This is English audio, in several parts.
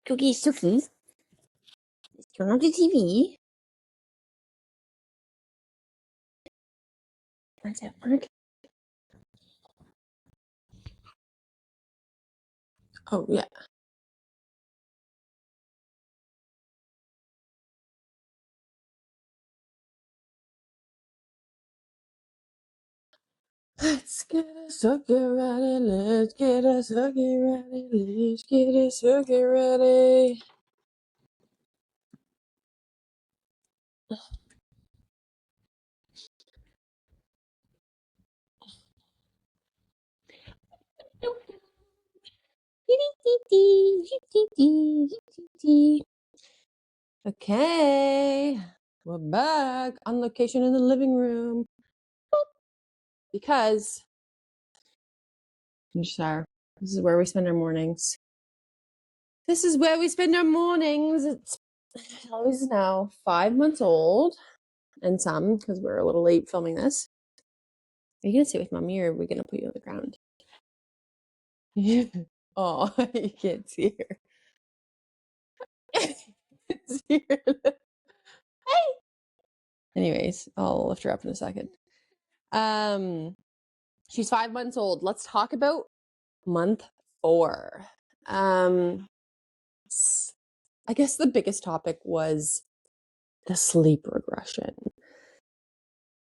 Cookie, Suki. Let's turn on the TV. Does that work? Oh, yeah. Let's get a sucky ready. Let's get a sucky ready. Let's get a sucky ready. Okay, we're back on location in the living room because this is where we spend our mornings. This is where we spend our mornings. It's always now 5 months old, and some because we're a little late filming this. Are you gonna sit with mommy, or are we gonna put you on the ground? Oh, you can't see her. See her. Hey. Anyways, I'll lift her up in a second. She's 5 months old. Let's talk about month 4. I guess the biggest topic was the sleep regression.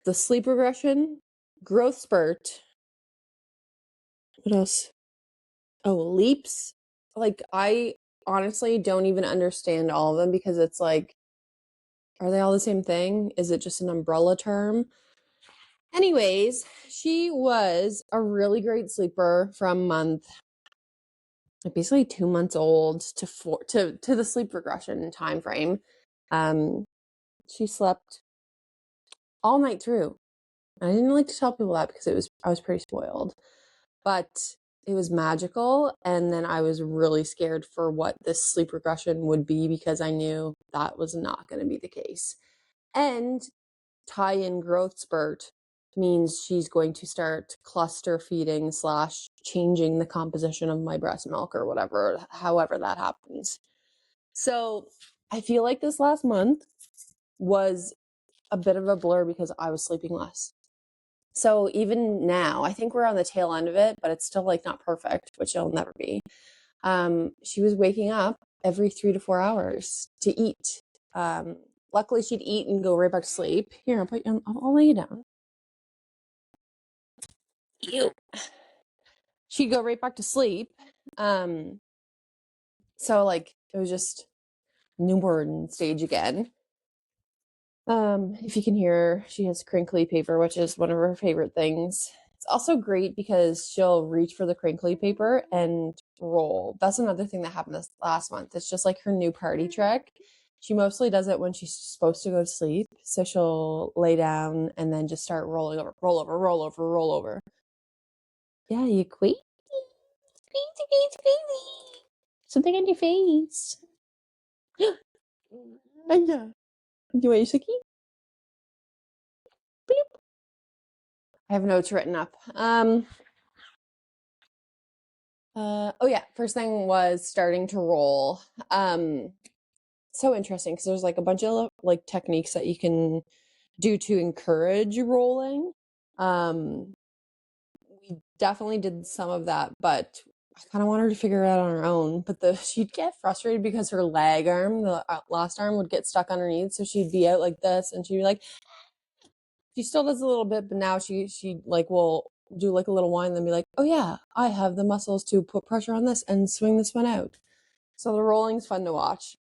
The sleep regression, growth spurt. What else? Oh, leaps. Like, I honestly don't even understand all of them because it's like, are they all the same thing? Is it just an umbrella term? Anyways, she was a really great sleeper from basically 2 months old to the sleep regression time frame. She slept all night through. I didn't like to tell people that because I was pretty spoiled, but it was magical. And then I was really scared for what this sleep regression would be because I knew that was not going to be the case. And tie in growth spurt means she's going to start cluster feeding / changing the composition of my breast milk or whatever, however that happens. So I feel like this last month was a bit of a blur because I was sleeping less. So even now, I think we're on the tail end of it, but it's still like not perfect, which it'll never be. She was waking up every 3 to 4 hours to eat. Luckily, she'd eat and go right back to sleep. Here, I'll lay you down. Ew. She'd go right back to sleep. So like it was just newborn stage again. If you can hear, she has crinkly paper, which is one of her favorite things. It's also great because she'll reach for the crinkly paper and roll. That's another thing that happened this last month. It's just like her new party trick. She mostly does it when she's supposed to go to sleep. So she'll lay down and then just start rolling over, roll over, roll over, roll over. Yeah, you crazy. Crazy. Something on your face. Yeah. Do you want your cookie? Bloop. I have notes written up. Oh yeah, first thing was starting to roll. So interesting because there's like a bunch of like techniques that you can do to encourage rolling. We definitely did some of that, but I kind of wanted her to figure it out on her own. But she'd get frustrated because her leg arm, the last arm, would get stuck underneath, so she'd be out like this, and she'd be like, she still does a little bit, but now she like will do like a little whine and then be like, oh yeah, I have the muscles to put pressure on this and swing this one out. So the rolling's fun to watch.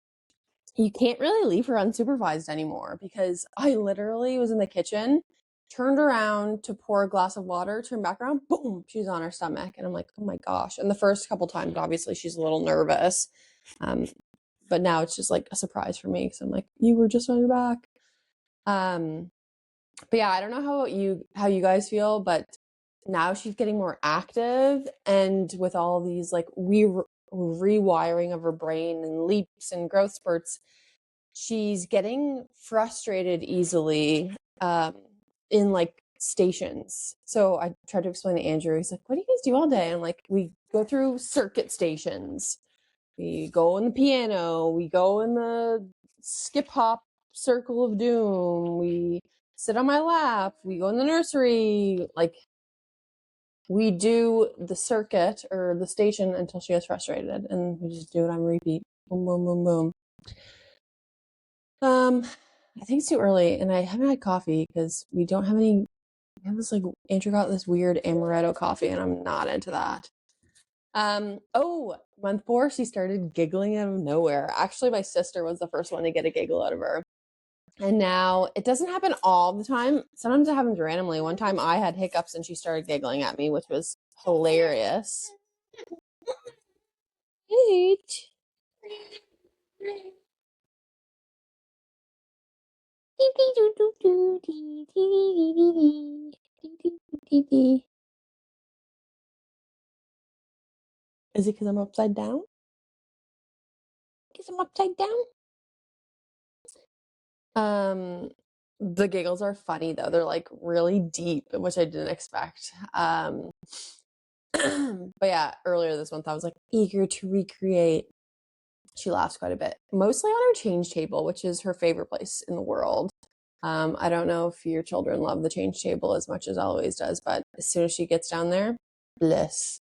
You can't really leave her unsupervised anymore because I literally was in the kitchen, turned around to pour a glass of water, turned back around, boom, she's on her stomach. And I'm like, oh my gosh. And the first couple times, obviously she's a little nervous. But now it's just like a surprise for me because I'm like, you were just on your back. But yeah, I don't know how you guys feel, but now she's getting more active, and with all these like rewiring of her brain and leaps and growth spurts, she's getting frustrated easily in like stations. So I tried to explain to Andrew. He's like, what do you guys do all day? And I'm like, we go through circuit stations. We go on the piano. We go in the skip hop circle of doom. We sit on my lap. We go in the nursery. Like, we do the circuit or the station until she gets frustrated, and we just do it on repeat. Boom, boom, boom, boom. I think it's too early, and I haven't had coffee because we don't have any. We have this, like, Andrew got this weird amaretto coffee, and I'm not into that. Month 4, she started giggling out of nowhere. Actually, my sister was the first one to get a giggle out of her. And now it doesn't happen all the time. Sometimes it happens randomly. One time I had hiccups and she started giggling at me, which was hilarious. Wait. Is it because I'm upside down? Because I'm upside down? The giggles are funny though. They're like really deep, which I didn't expect. But yeah, earlier this month I was like eager to recreate. She laughs quite a bit, mostly on her change table, which is her favorite place in the world. I don't know if your children love the change table as much as Eloise does, but as soon as she gets down there, bliss.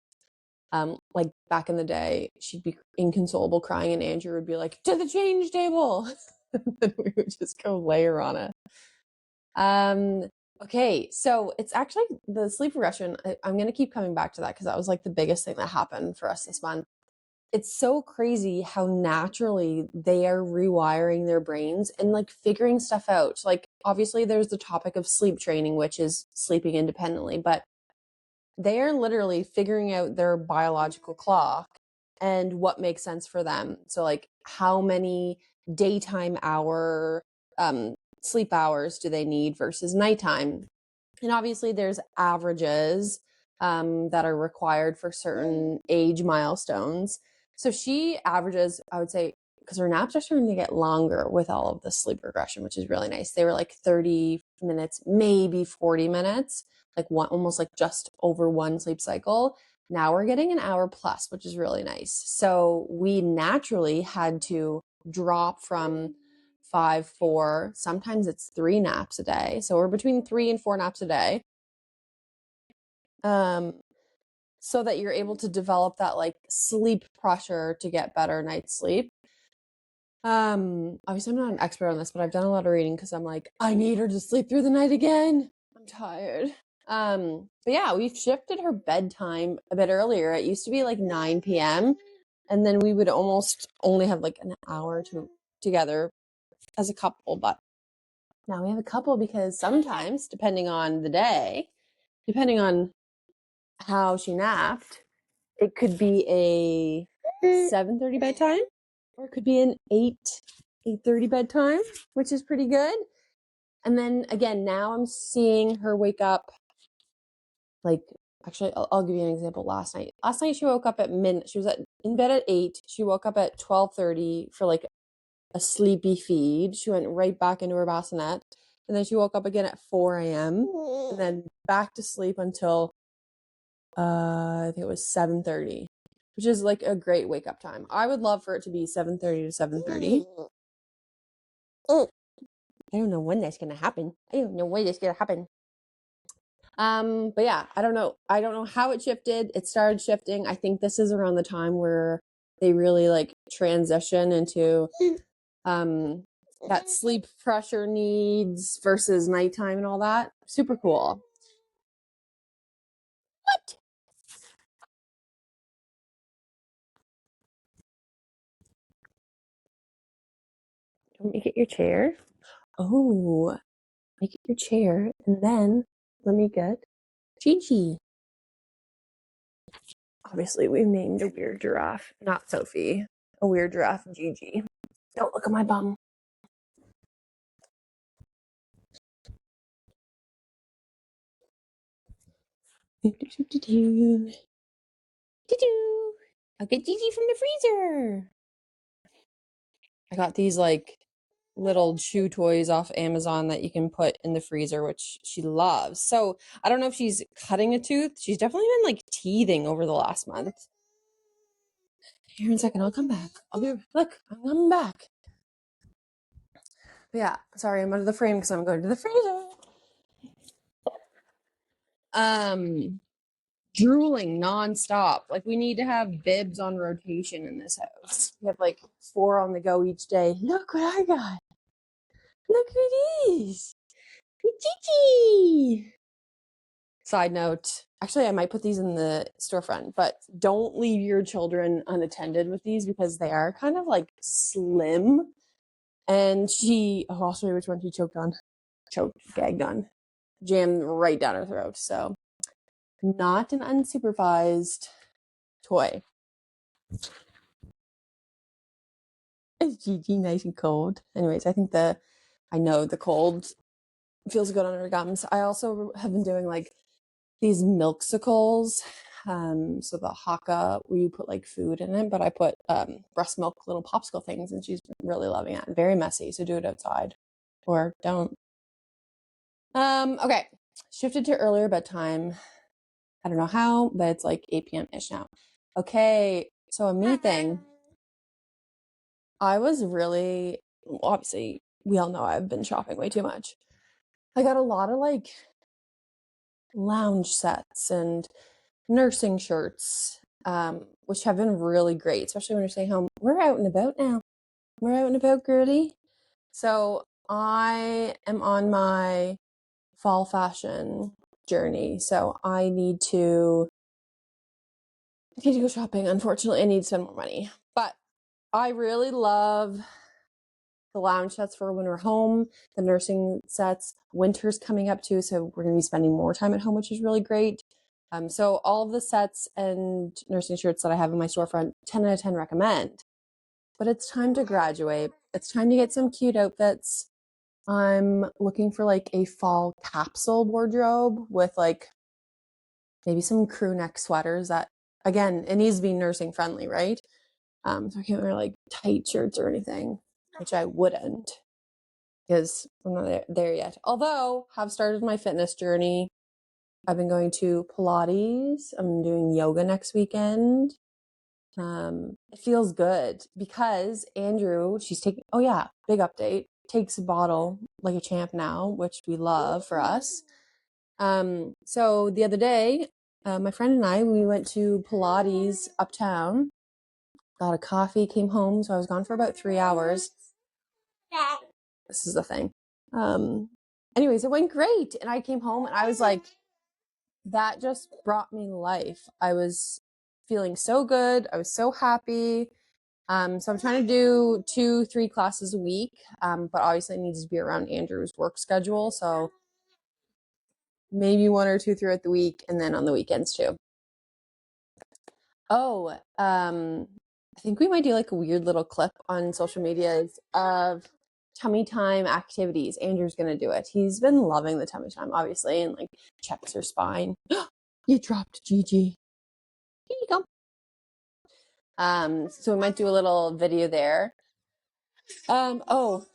Like back in the day, she'd be inconsolable crying and Andrew would be like, to the change table. And then we would just go layer on it. Okay, so it's actually the sleep regression. I'm going to keep coming back to that because that was like the biggest thing that happened for us this month. It's so crazy how naturally they are rewiring their brains and like figuring stuff out. Like, obviously, there's the topic of sleep training, which is sleeping independently, but they are literally figuring out their biological clock and what makes sense for them. So, like, how many daytime sleep hours do they need versus nighttime? And obviously, there's averages that are required for certain age milestones. So she averages, I would say, because her naps are starting to get longer with all of the sleep regression, which is really nice. They were like 30 minutes, maybe 40 minutes, like one, almost like just over one sleep cycle. Now we're getting an hour plus, which is really nice. So we naturally had to drop from 5, 4, sometimes it's 3 naps a day. So we're between 3 and 4 naps a day. So that you're able to develop that like sleep pressure to get better night's sleep. Obviously I'm not an expert on this, but I've done a lot of reading because I'm like, I need her to sleep through the night again. I'm tired. But yeah, we've shifted her bedtime a bit earlier. It used to be like 9 p.m. and then we would almost only have like an hour together as a couple, but now we have a couple because sometimes, depending on the day, depending on how she napped, it could be a 7:30 bedtime, or it could be an 8:30 bedtime, which is pretty good. And then again, now I'm seeing her wake up. Like, actually, I'll give you an example. Last night she woke up at midnight. She was in bed at 8. She woke up at 12:30 for like a sleepy feed. She went right back into her bassinet, and then she woke up again at 4 a.m. and then back to sleep until I think it was 7:30, which is like a great wake up time. I would love for it to be 7:30 to 7:30. I don't know when that's gonna happen. I don't know when that's gonna happen. But yeah, I don't know how it shifted. It started shifting. I think this is around the time where they really like transition into that sleep pressure needs versus nighttime and all that. Super cool. What? Make it your chair. Oh, make it your chair, and then let me get Gigi. Obviously, we've named a weird giraffe, not Sophie. A weird giraffe, Gigi. Don't look at my bum. I'll get Gigi from the freezer. I got these like little chew toys off Amazon that you can put in the freezer, which she loves. So I don't know if she's cutting a tooth. She's definitely been like teething over the last month. Here in a second, I'll come back. Look, I'm coming back. But yeah, sorry, I'm under the frame because I'm going to the freezer. Drooling nonstop. Like, we need to have bibs on rotation in this house. We have like 4 on the go each day. Look what I got. Look who it is. Gigi. Side note, actually, I might put these in the storefront, but don't leave your children unattended with these because they are kind of like slim. And I'll show you which one she gagged on, jammed right down her throat. So, not an unsupervised toy. Is Gigi nice and cold? Anyways, I know the cold feels good on her gums. I also have been doing like these milksicles. So the haka where you put like food in it, but I put breast milk little popsicle things, and she's really loving it. Very messy, so do it outside or don't. Okay, shifted to earlier bedtime. I don't know how, but it's like 8 p.m. ish now. Okay, so a me thing. I was really, obviously, we all know I've been shopping way too much. I got a lot of like lounge sets and nursing shirts, which have been really great, especially when you're staying home. We're out and about now. We're out and about, girly. So I am on my fall fashion journey. So I need to go shopping. Unfortunately, I need to spend more money. But I really love the lounge sets for when we're home, the nursing sets. Winter's coming up too, so we're going to be spending more time at home, which is really great. So all of the sets and nursing shirts that I have in my storefront, 10 out of 10 recommend. But it's time to graduate. It's time to get some cute outfits. I'm looking for like a fall capsule wardrobe with like maybe some crew neck sweaters that, again, it needs to be nursing friendly, right? So I can't wear like tight shirts or anything, which I wouldn't because I'm not there yet. Although have started my fitness journey. I've been going to Pilates. I'm doing yoga next weekend. It feels good because Andrew, oh yeah, big update, takes a bottle like a champ now, which we love for us. So the other day, my friend and I, we went to Pilates uptown, got a coffee, came home. So I was gone for about 3 hours. This is the thing. Anyways, it went great. And I came home and I was like, that just brought me life. I was feeling so good. I was so happy. So I'm trying to do 2-3 classes a week. But obviously it needs to be around Andrew's work schedule. So maybe 1 or 2 throughout the week and then on the weekends too. Oh, I think we might do like a weird little clip on social medias of tummy time activities. Andrew's gonna do it. He's been loving the tummy time, obviously, and like checks her spine. You dropped Gigi. Here you go. So we might do a little video there. Oh,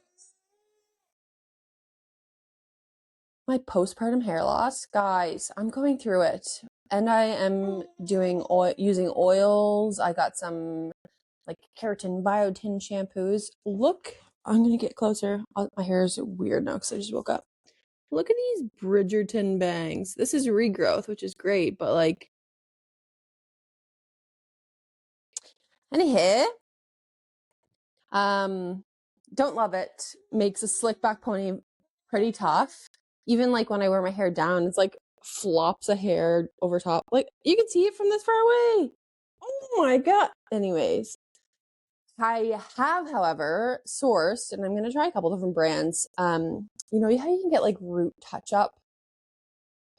my postpartum hair loss, guys. I'm going through it, and I am using oils. I got some like keratin biotin shampoos. Look, I'm gonna get closer. My hair is weird now because I just woke up. Look at these Bridgerton bangs. This is regrowth, which is great, but like, any hair? Don't love it. Makes a slick back pony pretty tough. Even like when I wear my hair down, it's like flops of hair over top. Like you can see it from this far away. Oh my god. Anyways, I have, however, sourced, and I'm going to try a couple different brands. You know how you can get like root touch up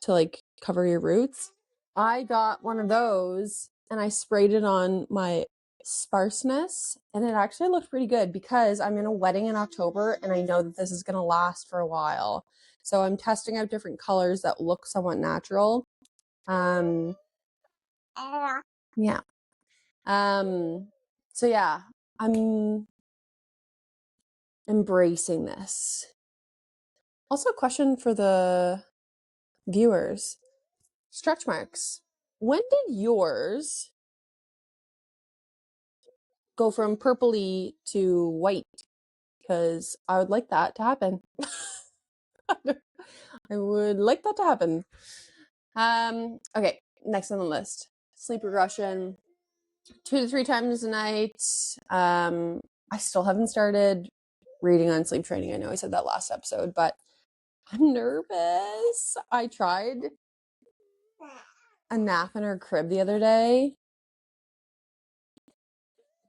to like cover your roots? I got one of those and I sprayed it on my sparseness, and it actually looked pretty good because I'm in a wedding in October and I know that this is going to last for a while. So I'm testing out different colors that look somewhat natural. Yeah. So yeah, I'm embracing this. Also, a question for the viewers. Stretch marks. When did yours go from purpley to white, because I would like that to happen. I would like that to happen. Okay, next on the list, sleep regression, 2 to 3 times a night. I still haven't started reading on sleep training. I know I said that last episode, but I'm nervous. I tried a nap in her crib the other day.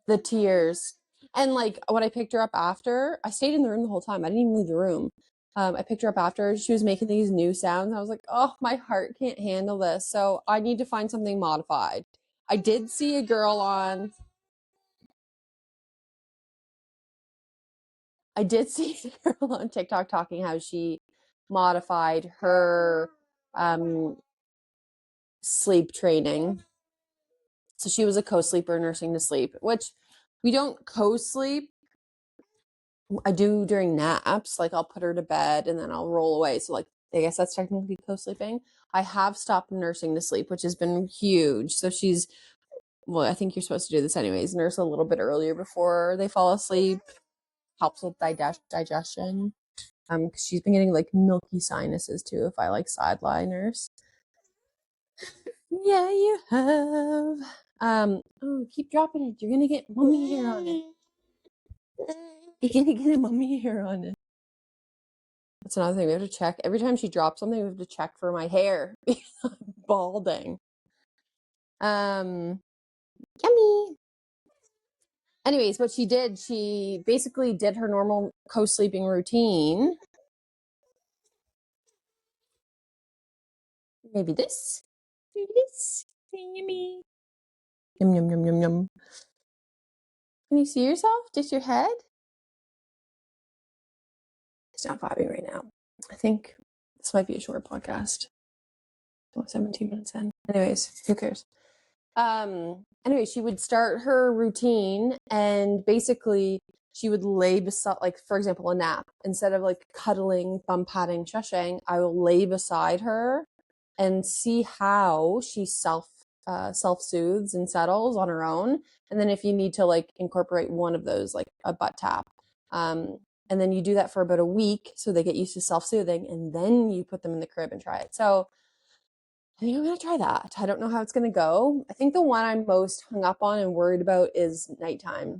The tears. And like when I picked her up after, I stayed in the room the whole time. I didn't even leave the room. I picked her up after, she was making these new sounds. I was like, oh, my heart can't handle this. So I need to find something modified. I did see a girl on TikTok talking how she modified her sleep training. So she was a co-sleeper nursing to sleep, which we don't co-sleep. I do during naps. Like I'll put her to bed and then I'll roll away. So like I guess that's technically co-sleeping. I have stopped nursing to sleep, which has been huge. So she's, well, I think you're supposed to do this anyways. Nurse a little bit earlier before they fall asleep. Helps with digestion. Cause she's been getting like milky sinuses too if I like sideline nurse. Yeah, you have. Oh, keep dropping it. You're gonna get mummy hair on it. You're gonna get a mummy hair on it. That's another thing we have to check. Every time she drops something, we have to check for my hair because I'm balding. Yummy. Anyways, what she did, she basically did her normal co-sleeping routine. Maybe this. Maybe this. Yummy. Yum, yum, yum, yum, yum. Can you see yourself? Just your head? It's not vibing right now. I think this might be a short podcast. 17 minutes in. Anyways, who cares? Anyway, she would start her routine and basically she would lay beside, like, for example, a nap. Instead of like cuddling, thumb patting, shushing, I will lay beside her and see how she self-soothes and settles on her own. And then if you need to like incorporate one of those, like a butt tap, and then you do that for about a week so they get used to self-soothing, and then you put them in the crib and try it. So I think I'm going to try that. I don't know how it's going to go. I think the one I'm most hung up on and worried about is nighttime.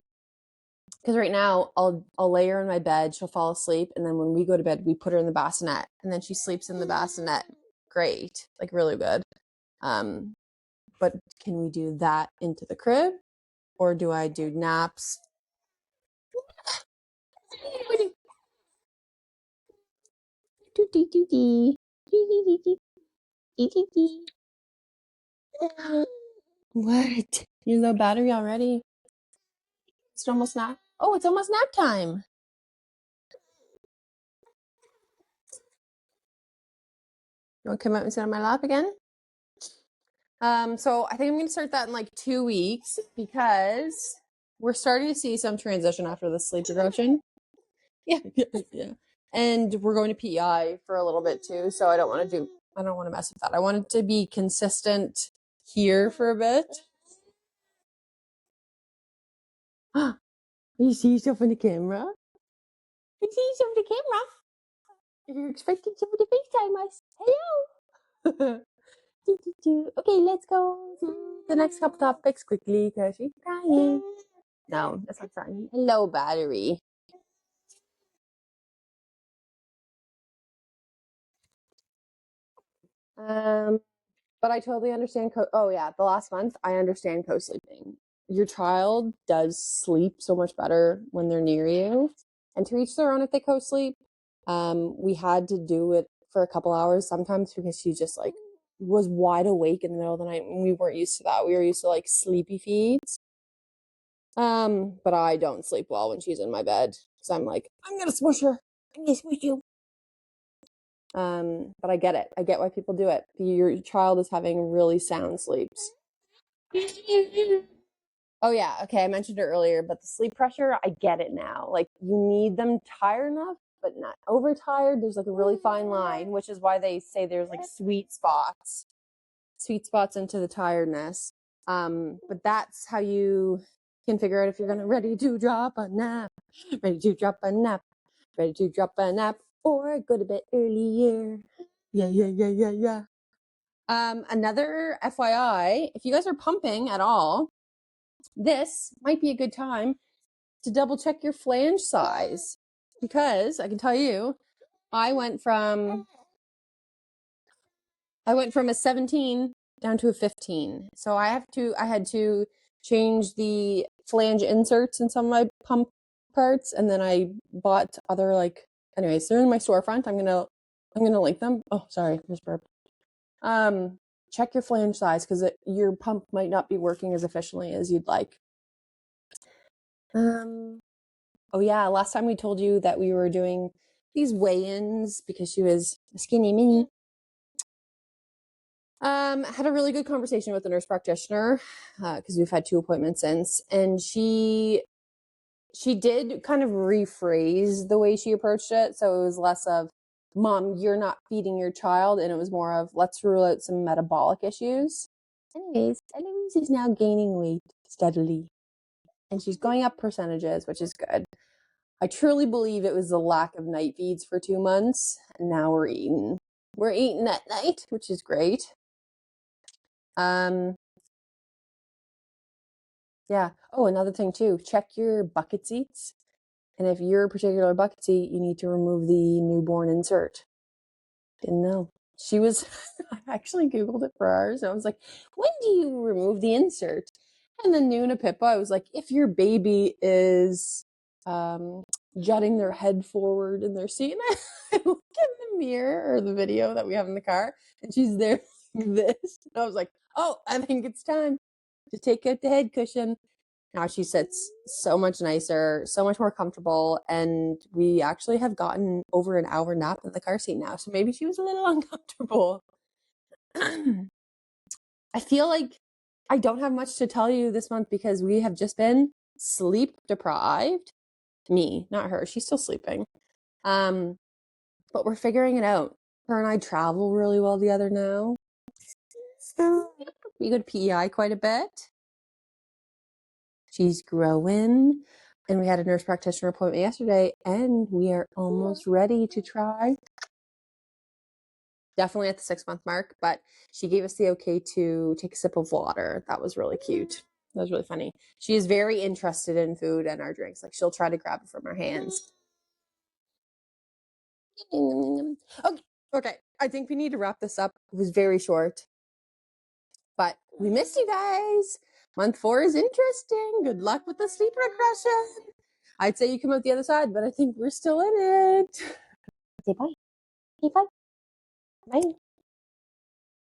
Because right now I'll lay her in my bed, she'll fall asleep, and then when we go to bed, we put her in the bassinet, and then she sleeps in the bassinet. Great, like really good. But can we do that into the crib, or do I do naps? What? You're low battery already? It's almost nap. Oh, it's almost nap time. You want to come out and sit on my lap again? So I think I'm going to start that in like 2 weeks because we're starting to see some transition after the sleep regression. Yeah. And we're going to PEI for a little bit too. So I don't want to mess with that. I want it to be consistent here for a bit. You see yourself in the camera? You see yourself in the camera? You're expecting somebody to FaceTime us. Hello. Okay, let's go to the next couple topics quickly because she's crying. No, that's not crying. Hello, battery. But I totally understand. Oh yeah, the last month I understand co-sleeping. Your child does sleep so much better when they're near you, and to each their own if they co-sleep. We had to do it for a couple hours sometimes because she just like was wide awake in the middle of the night, and we weren't used to that. We were used to like sleepy feeds. But I don't sleep well when she's in my bed because I'm like, I'm gonna smush her. I'm gonna smush you. But I get it. I get why people do it. Your child is having really sound sleeps. Oh yeah, okay, I mentioned it earlier, but the sleep pressure, I get it now. Like you need them tired enough, but not overtired. There's like a really fine line, which is why they say there's like sweet spots into the tiredness. But that's how you Can figure out if you're gonna ready to drop a nap, ready to drop a nap, ready to drop a nap, or go to bed earlier. Yeah. Another FYI, if you guys are pumping at all, this might be a good time to double check your flange size, because I can tell you, I went from a 17 down to a 15. So I had to change the flange inserts in some of my pump parts, and then I bought other, like, anyways, they're in my storefront. I'm gonna link them. Oh, sorry, just burped. Check your flange size, because your pump might not be working as efficiently as you'd like. Oh yeah, last time we told you that we were doing these weigh-ins because she was a skinny mini. Had a really good conversation with the nurse practitioner, because we've had 2 appointments since, and she did kind of rephrase the way she approached it. So it was less of, "Mom, you're not feeding your child," and it was more of, "Let's rule out some metabolic issues." Anyways, Eloise is now gaining weight steadily, and she's going up percentages, which is good. I truly believe it was the lack of night feeds for 2 months, and now we're eating. We're eating at night, which is great. Yeah. Oh, another thing too, check your bucket seats. And if your particular bucket seat, you need to remove the newborn insert. Didn't know. She was, I actually Googled it for ours. And I was like, when do you remove the insert? And then Nuna Pippa, I was like, if your baby is jutting their head forward in their seat. And I look in the mirror or the video that we have in the car, and she's there like this. And I was like, oh, I think it's time to take out the head cushion. Now she sits so much nicer, so much more comfortable, and we actually have gotten over an hour nap in the car seat now. So maybe she was a little uncomfortable. I feel like I don't have much to tell you this month because we have just been sleep deprived. Me, not her. She's still sleeping. But we're figuring it out. Her and I travel really well together now. So we go to PEI quite a bit. She's growing. And we had a nurse practitioner appointment yesterday, and we are almost ready to try. Definitely at the 6-month mark, but she gave us the okay to take a sip of water. That was really cute. That was really funny. She is very interested in food and our drinks. Like, she'll try to grab it from our hands. Okay. I think we need to wrap this up. It was very short, but we missed you guys. Month 4 is interesting. Good luck with the sleep regression. I'd say you come out the other side, but I think we're still in it. Say bye. Say bye. Bye.